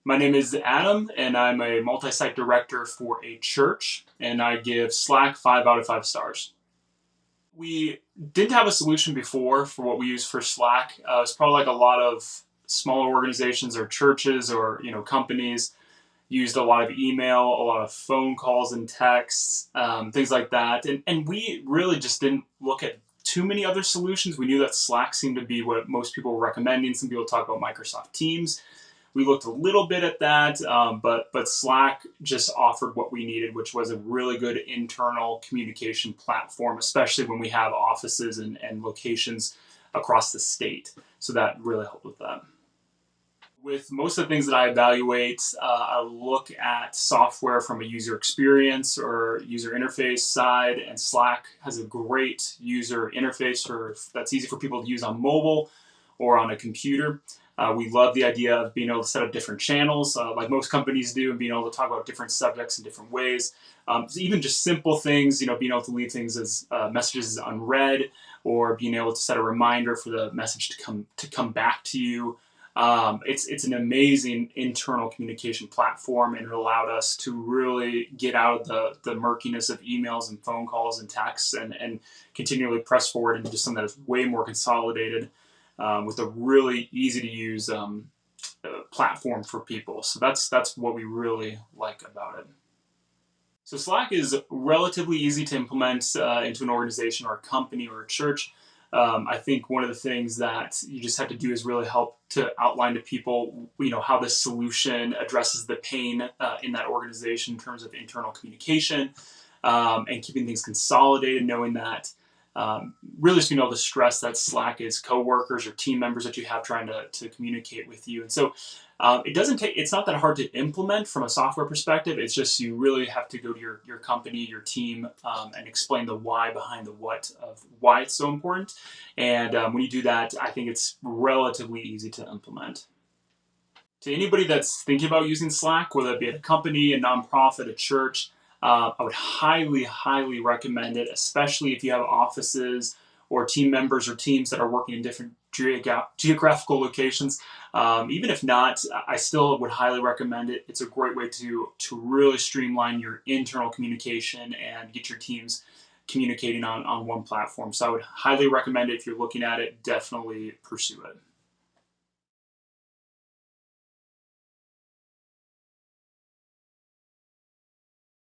My name is Adam, and I'm a multi-site director for a church, and I give Slack 5 out of 5 stars. We didn't have a solution before for what we use for Slack. It's probably like a lot of smaller organizations or churches or companies used a lot of email, a lot of phone calls and texts, things like that. And we really just didn't look at too many other solutions. We knew that Slack seemed to be what most people were recommending. Some people talk about Microsoft Teams. We looked a little bit at that, but Slack just offered what we needed, which was a really good internal communication platform, especially when we have offices and locations across the state. So that really helped with that. With most of the things that I evaluate, I look at software from a user experience or user interface side, and Slack has a great user interface that's easy for people to use on mobile or on a computer. We love the idea of being able to set up different channels, like most companies do, and being able to talk about different subjects in different ways. So even just simple things, being able to leave things as messages as unread, or being able to set a reminder for the message to come back to you. It's an amazing internal communication platform, and it allowed us to really get out of the murkiness of emails and phone calls and texts, and continually press forward into just something that is way more consolidated, with a really easy to use platform for people. So that's what we really like about it. So Slack is relatively easy to implement into an organization or a company or a church. I think one of the things that you just have to do is really help to outline to people, how this solution addresses the pain in that organization in terms of internal communication, and keeping things consolidated, knowing that really just being able to stress that Slack is coworkers or team members that you have trying to communicate with you. And so it's not that hard to implement from a software perspective. It's just you really have to go to your company, your team, and explain the why behind the what of why it's so important. And when you do that, I think it's relatively easy to implement. To anybody that's thinking about using Slack, whether it be at a company, a nonprofit, a church, I would highly, highly recommend it, especially if you have offices or team members or teams that are working in different geographical locations. Even if not, I still would highly recommend it. It's a great way to really streamline your internal communication and get your teams communicating on one platform. So I would highly recommend it. If you're looking at it, definitely pursue it.